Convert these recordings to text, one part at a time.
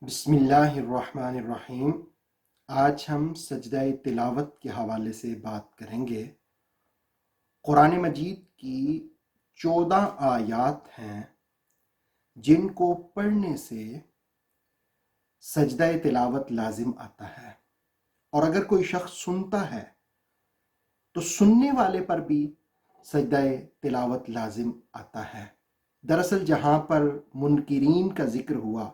بسم اللہ الرحمن الرحیم۔ آج ہم سجدہ تلاوت کے حوالے سے بات کریں گے۔ قرآن مجید کی 14 آیات ہیں جن کو پڑھنے سے سجدہ تلاوت لازم آتا ہے، اور اگر کوئی شخص سنتا ہے تو سننے والے پر بھی سجدہ تلاوت لازم آتا ہے۔ دراصل جہاں پر منکرین کا ذکر ہوا،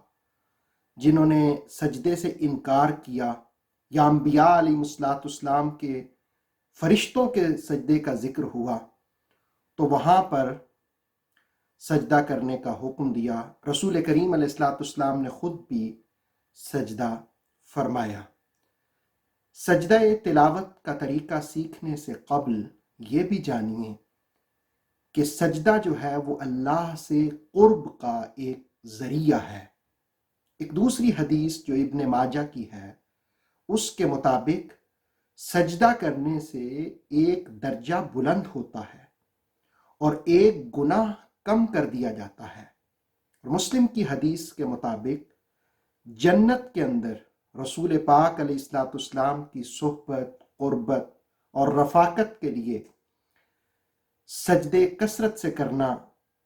جنہوں نے سجدے سے انکار کیا، یا انبیاء علیہ السلام کے فرشتوں کے سجدے کا ذکر ہوا، تو وہاں پر سجدہ کرنے کا حکم دیا۔ رسول کریم علیہ السلام نے خود بھی سجدہ فرمایا۔ سجدہ تلاوت کا طریقہ سیکھنے سے قبل یہ بھی جانیے کہ سجدہ جو ہے وہ اللہ سے قرب کا ایک ذریعہ ہے۔ ایک دوسری حدیث جو ابن ماجہ کی ہے، اس کے مطابق سجدہ کرنے سے ایک درجہ بلند ہوتا ہے اور ایک گناہ کم کر دیا جاتا ہے۔ مسلم کی حدیث کے مطابق جنت کے اندر رسول پاک علیہ السلام کی صحبت، قربت اور رفاقت کے لیے سجدے کثرت سے کرنا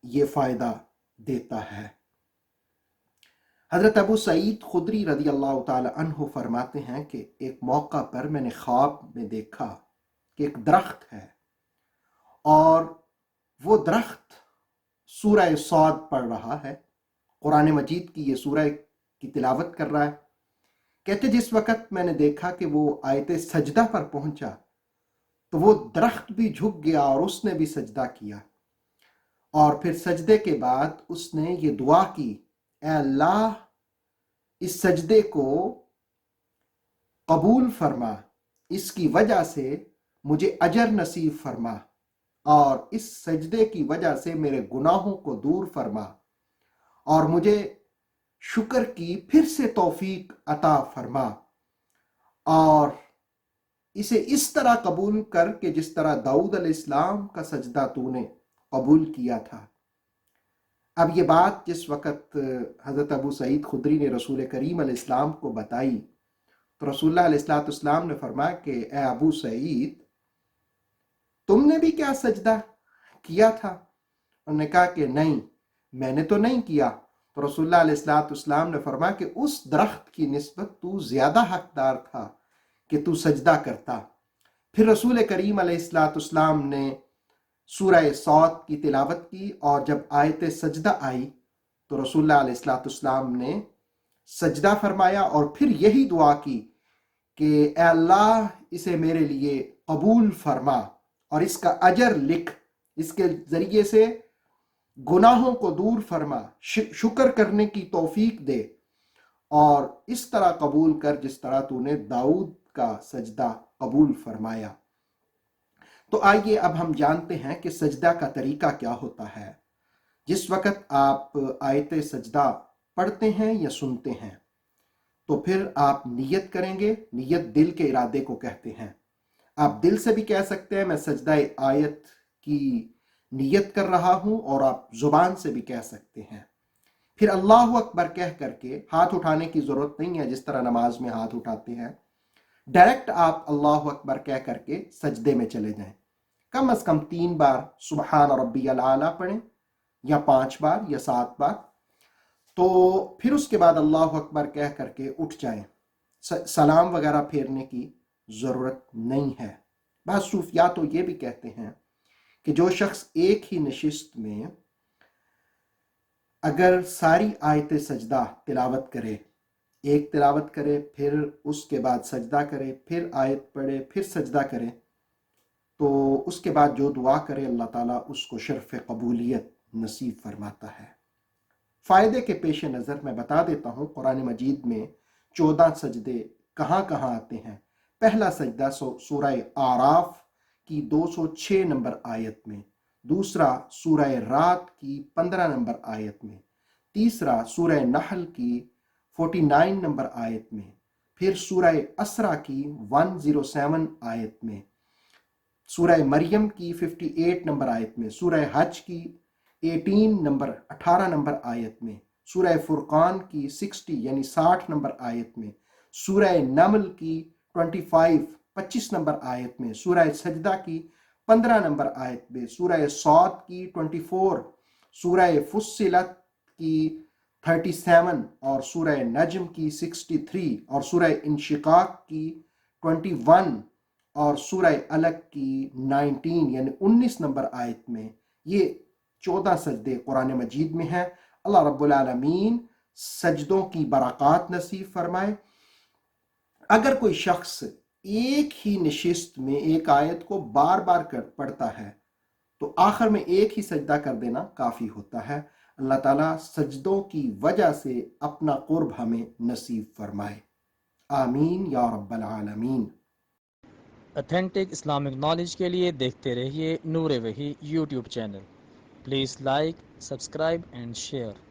یہ فائدہ دیتا ہے۔ حضرت ابو سعید خدری رضی اللہ تعالی عنہ فرماتے ہیں کہ ایک موقع پر میں نے خواب میں دیکھا کہ ایک درخت ہے، اور وہ درخت سورہ صاد پڑھ رہا ہے، قرآن مجید کی یہ سورہ کی تلاوت کر رہا ہے۔ کہتے جس وقت میں نے دیکھا کہ وہ آیت سجدہ پر پہنچا تو وہ درخت بھی جھک گیا اور اس نے بھی سجدہ کیا، اور پھر سجدے کے بعد اس نے یہ دعا کی، اے اللہ اس سجدے کو قبول فرما، اس کی وجہ سے مجھے اجر نصیب فرما، اور اس سجدے کی وجہ سے میرے گناہوں کو دور فرما، اور مجھے شکر کی پھر سے توفیق عطا فرما، اور اسے اس طرح قبول کر کہ جس طرح داؤد علیہ السلام کا سجدہ تو نے قبول کیا تھا۔ اب یہ بات جس وقت حضرت ابو سعید خدری نے رسول کریم علیہ السلام کو بتائی تو رسول اللہ علیہ السلام نے فرمایا کہ اے ابو سعید، تم نے بھی کیا سجدہ کیا تھا؟ انہوں نے کہا کہ نہیں، میں نے تو نہیں کیا۔ تو رسول اللہ علیہ السلام نے فرمایا کہ اس درخت کی نسبت تو زیادہ حقدار تھا کہ تو سجدہ کرتا۔ پھر رسول کریم علیہ السلام نے سورہ صاد کی تلاوت کی، اور جب آیت سجدہ آئی تو رسول اللہ علیہ السلام نے سجدہ فرمایا اور پھر یہی دعا کی کہ اے اللہ اسے میرے لیے قبول فرما اور اس کا اجر لکھ، اس کے ذریعے سے گناہوں کو دور فرما، شکر کرنے کی توفیق دے، اور اس طرح قبول کر جس طرح تو نے داؤد کا سجدہ قبول فرمایا۔ تو آئیے اب ہم جانتے ہیں کہ سجدہ کا طریقہ کیا ہوتا ہے۔ جس وقت آپ آیت سجدہ پڑھتے ہیں یا سنتے ہیں تو پھر آپ نیت کریں گے۔ نیت دل کے ارادے کو کہتے ہیں۔ آپ دل سے بھی کہہ سکتے ہیں میں سجدہ آیت کی نیت کر رہا ہوں، اور آپ زبان سے بھی کہہ سکتے ہیں۔ پھر اللہ اکبر کہہ کر کے ہاتھ اٹھانے کی ضرورت نہیں ہے جس طرح نماز میں ہاتھ اٹھاتے ہیں، ڈائریکٹ آپ اللہ اکبر کہہ کر کے سجدے میں چلے جائیں۔ کم از کم 3 بار سبحان ربی الاعلیٰ پڑھیں، یا 5 بار یا 7 بار، تو پھر اس کے بعد اللہ اکبر کہہ کر کے اٹھ جائیں۔ سلام وغیرہ پھیرنے کی ضرورت نہیں ہے۔ بعض صوفیاء تو یہ بھی کہتے ہیں کہ جو شخص ایک ہی نشست میں اگر ساری آیت سجدہ تلاوت کرے، ایک تلاوت کرے، پھر اس کے بعد سجدہ کرے، پھر آیت پڑھے، پھر سجدہ کرے، تو اس کے بعد جو دعا کرے اللہ تعالیٰ اس کو شرف قبولیت نصیب فرماتا ہے۔ فائدے کے پیش نظر میں بتا دیتا ہوں قرآن مجید میں 14 سجدے کہاں کہاں آتے ہیں۔ پہلا سجدہ سورہ اعراف کی 206 نمبر آیت میں، دوسرا سورہ رات کی 15 نمبر آیت میں، تیسرا سورہ نحل کی 49 نمبر آیت میں، پھر سورہ اسرا کی 107 آیت میں، سورہ مریم کی 58 نمبر آیت میں، سورہ حج کی 18 نمبر 18 نمبر آیت میں، سورہ فرقان کی 60 یعنی 60 نمبر آیت میں، سورہ نمل کی 25 نمبر آیت میں، سورہ سجدہ کی 15 نمبر آیت میں، سورہ صاد کی 24، سورہ فصلت کی 37 اور سورہ نجم کی 63 اور سورہ انشقاق کی 21 اور سورہ علق کی 19 یعنی 19 نمبر آیت میں، یہ 14 سجدے قرآن مجید میں ہیں۔ اللہ رب العالمین سجدوں کی برکات نصیب فرمائے۔ اگر کوئی شخص ایک ہی نشست میں ایک آیت کو بار بار پڑھتا ہے تو آخر میں ایک ہی سجدہ کر دینا کافی ہوتا ہے۔ اللہ تعالیٰ سجدوں کی وجہ سے اپنا قرب ہمیں نصیب فرمائے، آمین یا رب العالمین۔ اتھینٹک اسلامک نالج کے لیے دیکھتے رہیے نور وحی YouTube channel. Please like, subscribe and share.